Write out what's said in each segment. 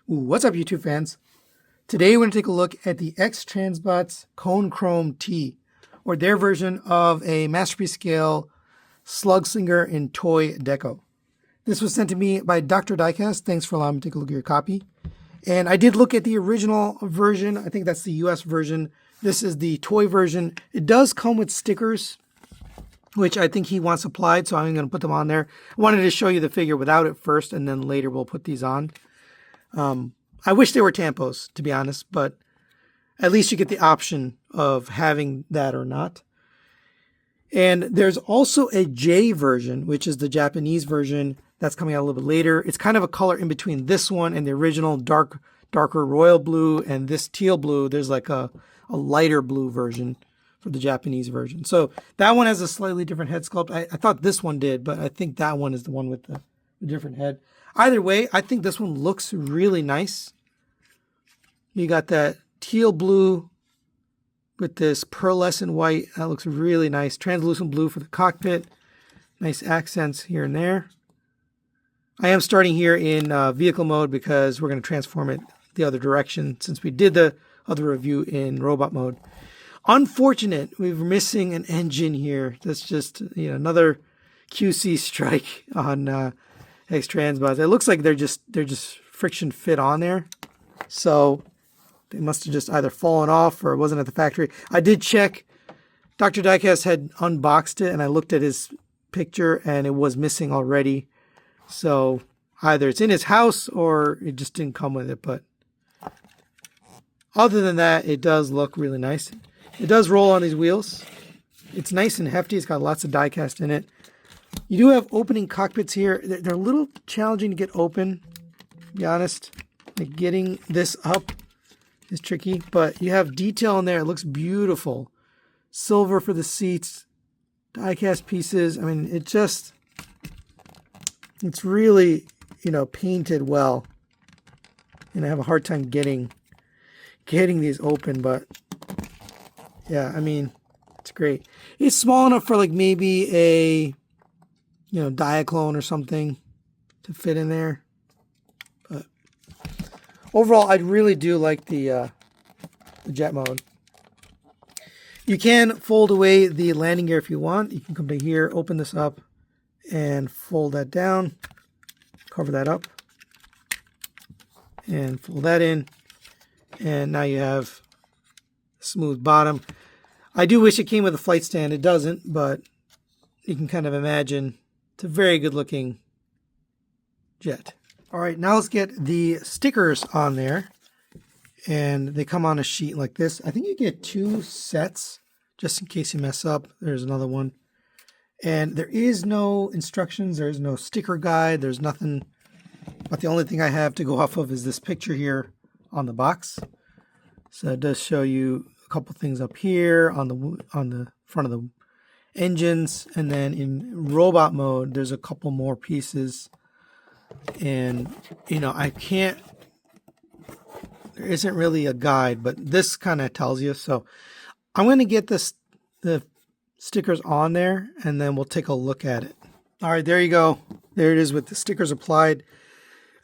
What's up, YouTube fans? Today we're going to take a look at the X-Transbots Conechrome T, or their version of a Masterpiece Scale Slugslinger in toy deco. This was sent to me by Dr. Diecast. Thanks for allowing me to take a look at your copy. And I did look at the original version. I think that's the US version. This is the toy version. It does come with stickers, which I think he wants applied, so I'm going to put them on there. I wanted to show you the figure without it first, and then later we'll put these on. I wish they were tampos, to be honest, but at least you get the option of having that or not. And there's also a J version, which is the Japanese version that's coming out a little bit later. It's kind of a color in between this one and the original darker royal blue, and this teal blue. There's like a lighter blue version for the Japanese version. So that one has a slightly different head sculpt. I thought this one did, but I think that one is the one with the different head. Either way, I think this one looks really nice. You got that teal blue with this pearlescent white. That looks really nice. Translucent blue for the cockpit. Nice accents here and there. I am starting here in vehicle mode because we're going to transform it the other direction since we did the other review in robot mode. Unfortunate, we're missing an engine here. That's just, another QC strike on X-Transbots. It looks like they're just friction fit on there. So they must have just either fallen off or it wasn't at the factory. I did check. Dr. Diecast had unboxed it and I looked at his picture and it was missing already. So either it's in his house or it just didn't come with it. But other than that, it does look really nice. It does roll on these wheels. It's nice and hefty. It's got lots of die cast in it. You do have opening cockpits here. They're a little challenging to get open, to be honest. Like getting this up is tricky, but you have detail in there. It looks beautiful. Silver for the seats, die cast pieces. I mean, it's really, painted well. And I have a hard time getting these open, but yeah, I mean, it's great. It's small enough for like maybe a Diaclone or something to fit in there. But overall, I really do like the jet mode. You can fold away the landing gear if you want. You can come to here, open this up, and fold that down. Cover that up. And fold that in. And now you have a smooth bottom. I do wish it came with a flight stand. It doesn't, but you can kind of imagine it's a very good looking jet. All right, now let's get the stickers on there. And they come on a sheet like this. I think you get 2 sets just in case you mess up. There's another one. And there is no instructions. There's no sticker guide. There's nothing. But the only thing I have to go off of is this picture here on the box. So it does show you a couple things up here on the front of the engines, and then in robot mode there's a couple more pieces, and there isn't really a guide, but this kind of tells you. So I'm going to get the stickers on there and then we'll take a look at it. All right, there you go. There it is with the stickers applied,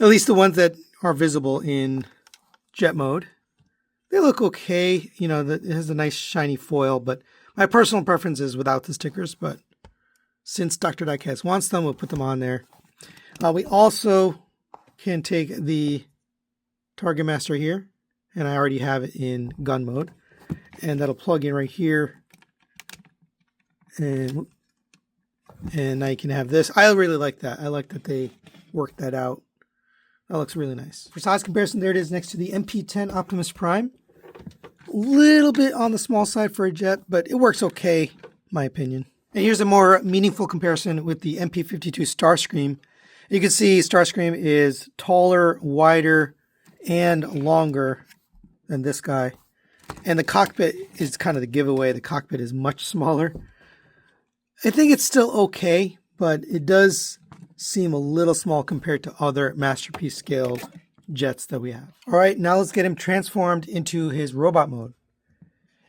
at least the ones that are visible in jet mode. They look okay. It has a nice shiny foil, but my personal preference is without the stickers, but since Dr. Diecast wants them, we'll put them on there. We also can take the Target Master here, and I already have it in gun mode, and that'll plug in right here, and now you can have this. I really like that. I like that they worked that out. That looks really nice. For size comparison, there it is next to the MP10 Optimus Prime. A little bit on the small side for a jet, but it works okay, in my opinion. And here's a more meaningful comparison with the MP52 Starscream. You can see Starscream is taller, wider, and longer than this guy. And the cockpit is kind of the giveaway. The cockpit is much smaller. I think it's still okay, but it does seem a little small compared to other Masterpiece scaled jets that we have. All right, now let's get him transformed into his robot mode.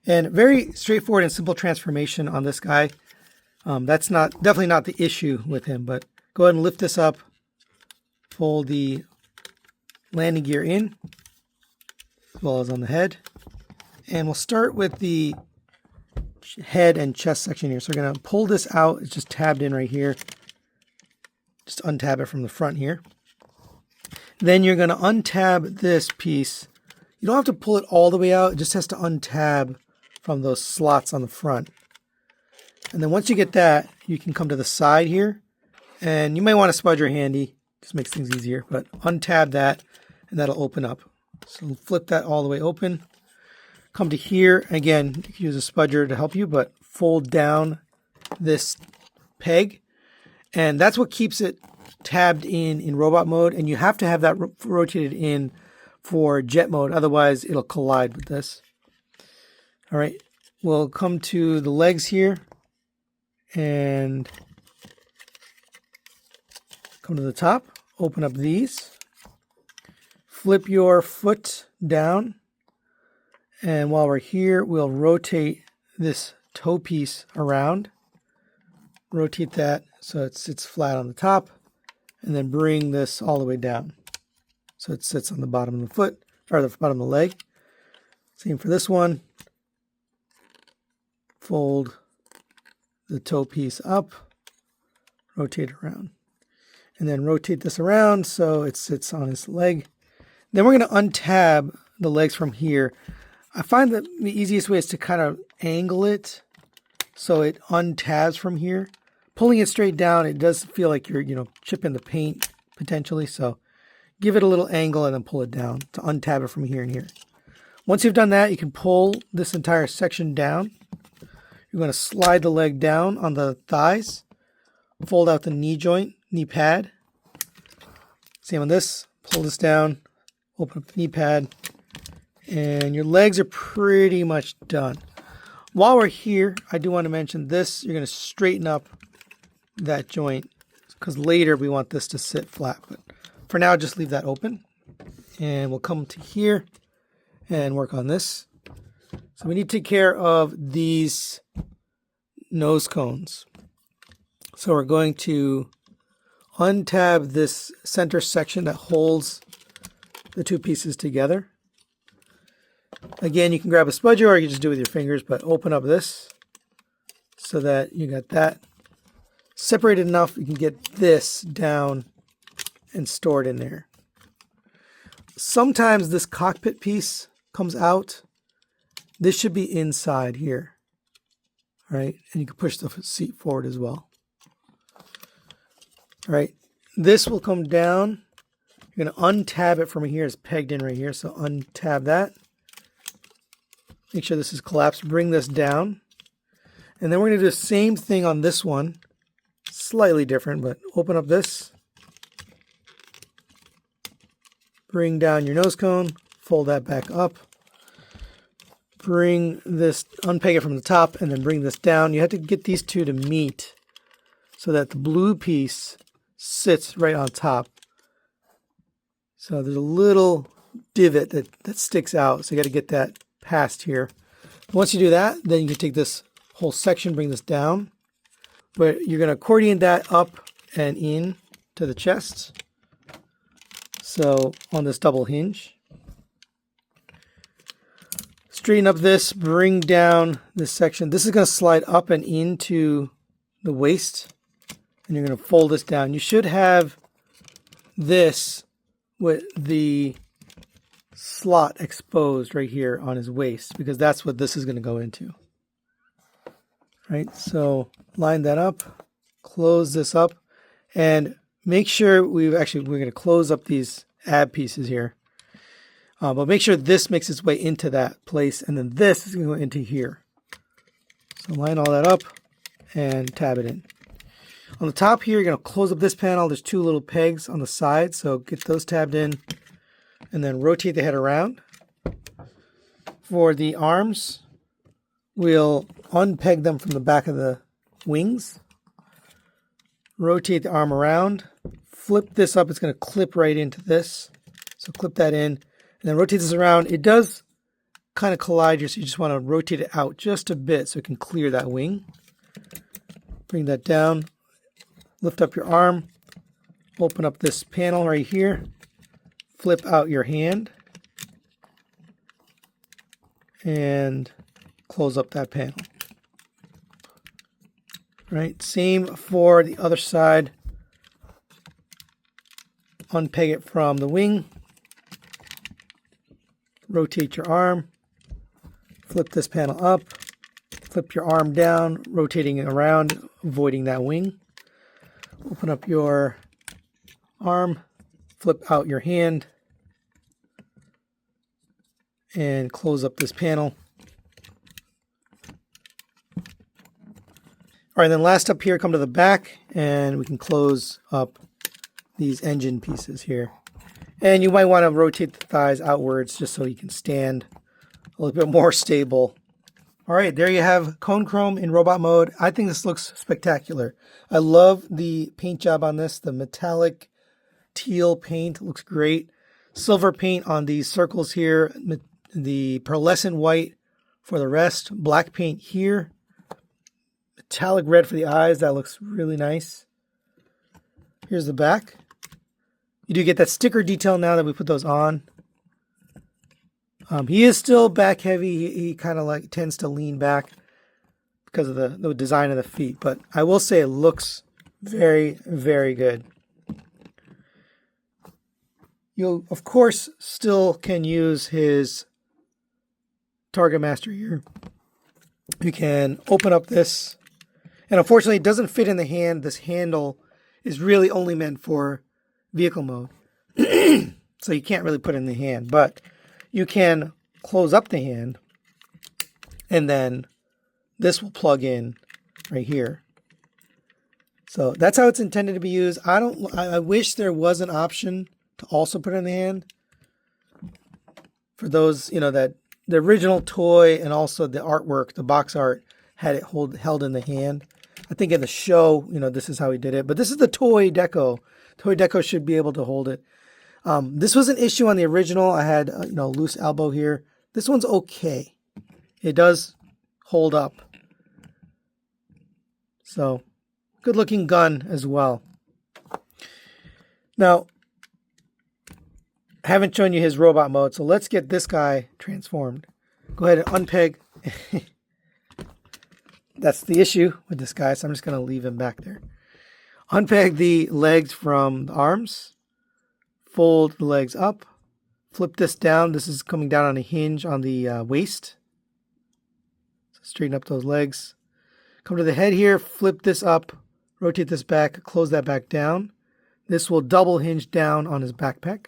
And very straightforward and simple transformation on this guy. That's definitely not the issue with him, but go ahead and lift this up, fold the landing gear in, as well as on the head. And we'll start with the head and chest section here. So we're going to pull this out. It's just tabbed in right here. Just untab it from the front here. Then you're going to untab this piece. You don't have to pull it all the way out. It just has to untab from those slots on the front. And then once you get that, you can come to the side here. And you may want a spudger handy. Just makes things easier. But untab that, and that'll open up. So flip that all the way open. Come to here. Again, you can use a spudger to help you, but fold down this peg. And that's what keeps it tabbed in robot mode. And you have to have that rotated in for jet mode. Otherwise, it'll collide with this. All right. We'll come to the legs here. And come to the top. Open up these. Flip your foot down. And while we're here, we'll rotate this toe piece around. Rotate that so it sits flat on the top. And then bring this all the way down. So it sits on the bottom of the foot, or the bottom of the leg. Same for this one. Fold the toe piece up. Rotate it around. And then rotate this around so it sits on his leg. Then we're going to untab the legs from here. I find that the easiest way is to kind of angle it so it untabs from here. Pulling it straight down, it does feel like you're, chipping the paint potentially. So give it a little angle and then pull it down to untab it from here and here. Once you've done that, you can pull this entire section down. You're going to slide the leg down on the thighs. Fold out the knee joint, knee pad. Same on this. Pull this down. Open up the knee pad. And your legs are pretty much done. While we're here, I do want to mention this. You're going to straighten up that joint because later we want this to sit flat. But for now, just leave that open. And we'll come to here and work on this. So we need to take care of these nose cones. So we're going to untab this center section that holds the two pieces together. Again, you can grab a spudger or you can just do it with your fingers, but open up this so that you got that separated enough you can get this down and stored in there. Sometimes this cockpit piece comes out. This should be inside here. All right, and you can push the seat forward as well. All right, this will come down. You're going to untab it from here. It's pegged in right here, so untab that. Make sure this is collapsed. Bring this down. And then we're going to do the same thing on this one. Slightly different, but open up this. Bring down your nose cone. Fold that back up. Bring this, unpeg it from the top, and then bring this down. You have to get these two to meet so that the blue piece sits right on top. So there's a little divot that sticks out. So you got to get that past here. Once you do that, then you can take this whole section, bring this down. But you're going to accordion that up and in to the chest. So on this double hinge. Straighten up this, bring down this section. This is going to slide up and into the waist. And you're going to fold this down. You should have this with the slot exposed right here on his waist because that's what this is going to go into. Right, so line that up, close this up, and make sure we're going to close up these ab pieces here. But make sure this makes its way into that place, and then this is going to go into here. So line all that up and tab it in. On the top here, you're going to close up this panel. There's two little pegs on the side, so get those tabbed in. And then rotate the head around. For the arms, we'll unpeg them from the back of the wings. Rotate the arm around. Flip this up. It's going to clip right into this. So clip that in. And then rotate this around. It does kind of collide here, so you just want to rotate it out just a bit so it can clear that wing. Bring that down. Lift up your arm. Open up this panel right here. flip out your hand and close up that panel. Right, same for the other side. Unpeg it from the wing. Rotate your arm. Flip this panel up. Flip your arm down, rotating it around, avoiding that wing. Open up your arm. Flip out your hand. And close up this panel. All right, then last up here, come to the back, and we can close up these engine pieces here. And you might want to rotate the thighs outwards just so you can stand a little bit more stable. All right, there you have Conechrome in robot mode. I think this looks spectacular. I love the paint job on this. The metallic teal paint looks great. Silver paint on these circles here. The pearlescent white for the rest. Black paint here. Metallic red for the eyes. That looks really nice. Here's the back. You do get that sticker detail now that we put those on. He is still back heavy. He kind of like tends to lean back because of the design of the feet. But I will say it looks very, very good. You, of course, still can use his Target Master here. You can open up this. And unfortunately, it doesn't fit in the hand. This handle is really only meant for vehicle mode. So you can't really put it in the hand. But you can close up the hand. And then this will plug in right here. So that's how it's intended to be used. I wish there was an option to also put it in the hand. For those, that the original toy and also the artwork, the box art, had it held in the hand. I think in the show, this is how he did it. But this is the toy deco. Toy deco should be able to hold it. This was an issue on the original. I had, loose elbow here. This one's okay. It does hold up. So, good looking gun as well. Now, I haven't shown you his robot mode, so let's get this guy transformed. Go ahead and unpeg. That's the issue with this guy, so I'm just going to leave him back there. Unpeg the legs from the arms. Fold the legs up. Flip this down. This is coming down on a hinge on the waist. So straighten up those legs. Come to the head here. Flip this up. Rotate this back. Close that back down. This will double hinge down on his backpack.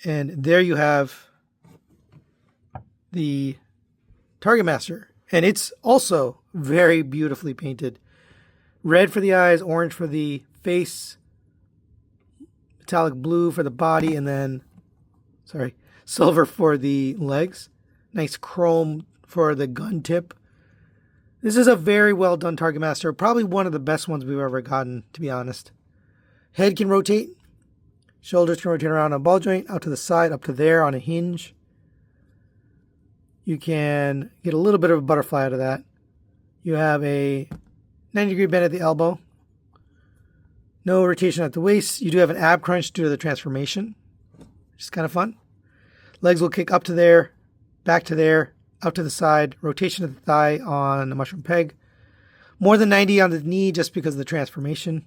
And there you have the Target Master. And it's also very beautifully painted. Red for the eyes, orange for the face, metallic blue for the body, and then, silver for the legs. Nice chrome for the gun tip. This is a very well done Target Master. Probably one of the best ones we've ever gotten, to be honest. Head can rotate. Shoulders can rotate around on a ball joint, out to the side, up to there on a hinge. You can get a little bit of a butterfly out of that. You have a 90-degree bend at the elbow. No rotation at the waist. You do have an ab crunch due to the transformation, which is kind of fun. Legs will kick up to there, back to there, out to the side. Rotation of the thigh on the mushroom peg. More than 90 on the knee just because of the transformation.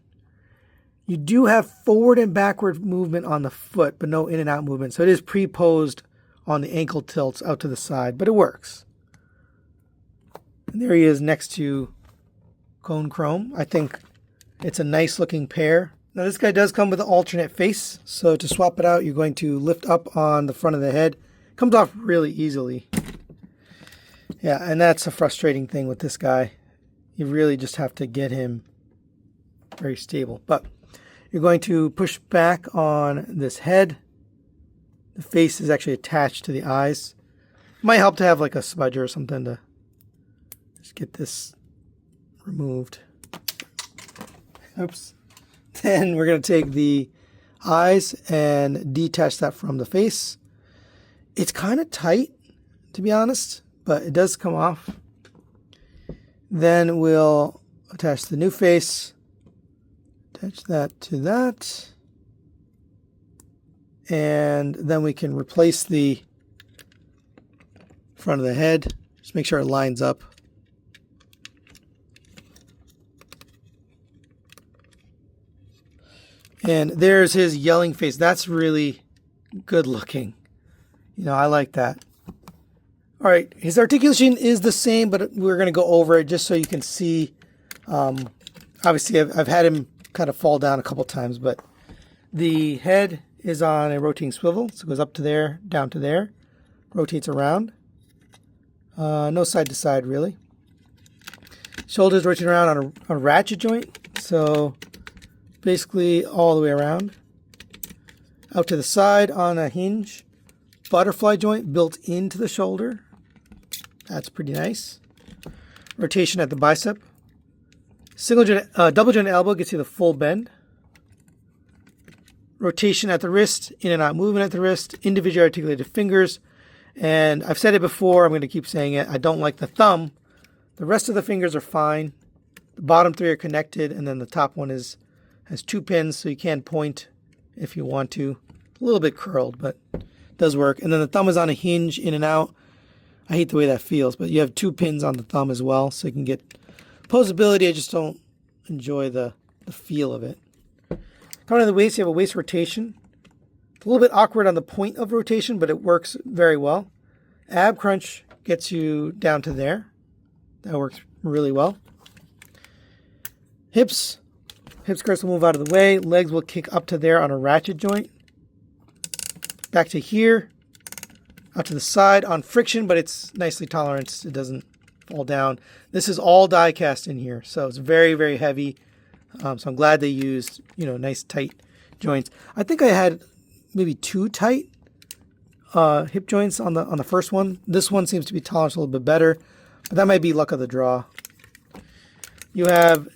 You do have forward and backward movement on the foot, but no in and out movement. So it is pre-posed on the ankle tilts out to the side, but it works. And there he is next to Conechrome. I think it's a nice looking pair. Now this guy does come with an alternate face. So to swap it out, you're going to lift up on the front of the head. Comes off really easily. Yeah, and that's a frustrating thing with this guy. You really just have to get him very stable. But you're going to push back on this head. The face is actually attached to the eyes. Might help to have like a smudger or something to just get this removed. Oops. Then we're going to take the eyes and detach that from the face. It's kind of tight, to be honest, but it does come off. Then we'll attach the new face. Attach that to that. And then we can replace the front of the head. Just make sure it lines up. And there's his yelling face. That's really good looking. You know, I like that. All right, his articulation is the same, but we're going to go over it just so you can see. Obviously, I've had him kind of fall down a couple times, but the head is on a rotating swivel. So it goes up to there, down to there, rotates around. No side to side, really. Shoulders rotating around on a ratchet joint. So basically all the way around. Out to the side on a hinge. Butterfly joint built into the shoulder. That's pretty nice. Rotation at the bicep. Double joint elbow gets you the full bend. Rotation at the wrist, in and out movement at the wrist. Individually articulated fingers. And I've said it before, I'm going to keep saying it. I don't like the thumb. The rest of the fingers are fine. The bottom three are connected, and then the top one has 2 pins, so you can point if you want to. A little bit curled, but it does work. And then the thumb is on a hinge, in and out. I hate the way that feels, but you have 2 pins on the thumb as well, so you can get posability. I just don't enjoy the feel of it. Coming to the waist, you have a waist rotation. A little bit awkward on the point of rotation, but it works very well. Ab crunch gets you down to there. That works really well. Hips skirts will move out of the way. Legs will kick up to there on a ratchet joint. Back to here. Out to the side on friction, but it's nicely tolerant. It doesn't fall down. This is all die cast in here, so it's very, very heavy. So I'm glad they used, nice tight joints. I think I had maybe 2 tight hip joints on the first one. This one seems to be toleranced a little bit better, but that might be luck of the draw. You have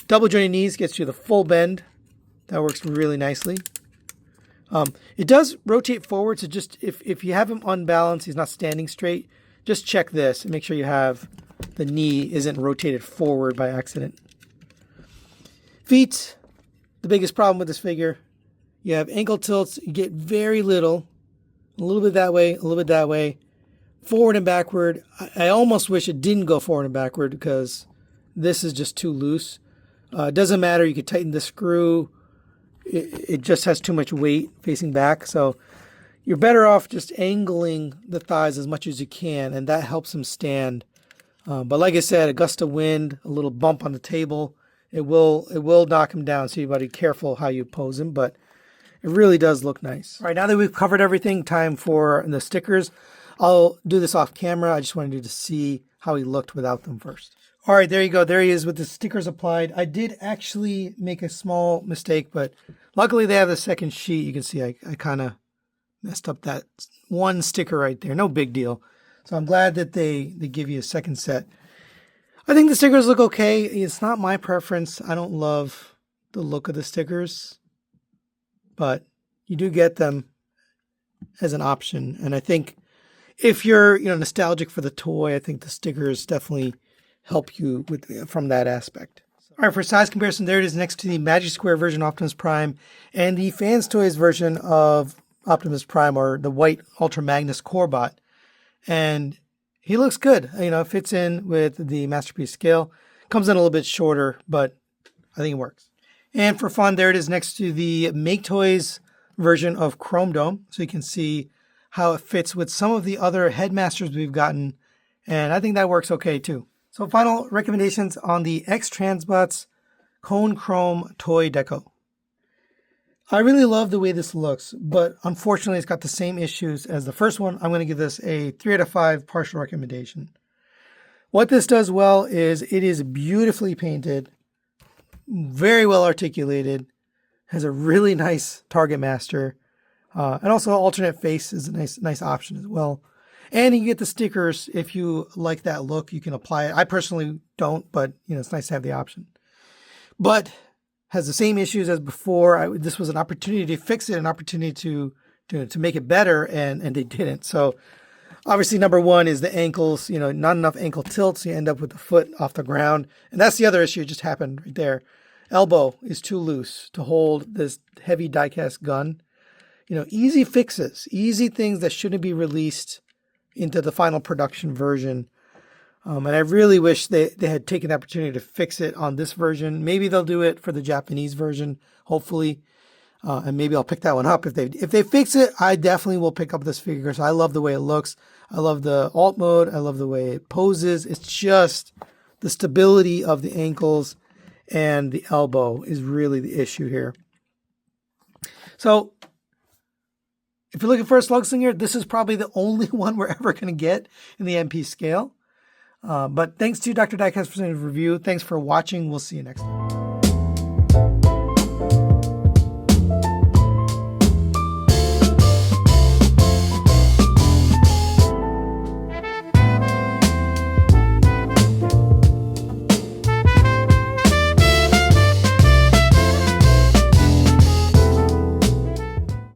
double jointed knees, gets you the full bend. That works really nicely. It does rotate forward, so just if you have him unbalanced, he's not standing straight, just check this and make sure you have the knee isn't rotated forward by accident. Feet, the biggest problem with this figure. You have ankle tilts, you get very little, a little bit that way, a little bit that way, forward and backward. I almost wish it didn't go forward and backward because this is just too loose. It doesn't matter, you could tighten the screw. It just has too much weight facing back, so you're better off just angling the thighs as much as you can, and that helps him stand. But like I said, a gust of wind, a little bump on the table, it will knock him down, so you got to be careful how you pose him, but it really does look nice. All right, now that we've covered everything, time for the stickers. I'll do this off camera. I just wanted you to see how he looked without them first. All right, there you go. There he is with the stickers applied. I did actually make a small mistake, but luckily they have the second sheet. You can see I kind of messed up that one sticker right there. No big deal. So I'm glad that they give you a second set. I think the stickers look okay. It's not my preference. I don't love the look of the stickers, but you do get them as an option. And I think if you're nostalgic for the toy, I think the stickers definitely help you from that aspect. All right, for size comparison, there it is next to the Magic Square version of Optimus Prime and the Fans Toys version of Optimus Prime, or the white Ultra Magnus Corebot. And he looks good. Fits in with the Masterpiece scale. Comes in a little bit shorter, but I think it works. And for fun, there it is next to the Make Toys version of Chrome Dome. So you can see how it fits with some of the other Headmasters we've gotten. And I think that works okay too. So final recommendations on the X-Transbots Conechrome Toy Deco. I really love the way this looks, but unfortunately it's got the same issues as the first one. I'm going to give this a 3 out of 5 partial recommendation. What this does well is it is beautifully painted, very well articulated, has a really nice target master, and also alternate face is a nice option as well. And you can get the stickers if you like that look. You can apply it. I personally don't, but it's nice to have the option. But has the same issues as before. This was an opportunity to fix it, an opportunity to make it better, and they didn't. So obviously number one is the ankles. Not enough ankle tilts. You end up with the foot off the ground, and that's the other issue. It just happened right there. Elbow is too loose to hold this heavy die-cast gun. easy fixes, easy things that shouldn't be released into the final production version. And I really wish they had taken the opportunity to fix it on this version. Maybe they'll do it for the Japanese version, hopefully. And maybe I'll pick that one up. If they fix it, I definitely will pick up this figure because I love the way it looks. I love the alt mode. I love the way it poses. It's just the stability of the ankles and the elbow is really the issue here. So if you're looking for a Slugslinger, this is probably the only one we're ever going to get in the MP scale. But thanks to Dr. Diecast for sending a review. Thanks for watching. We'll see you next time.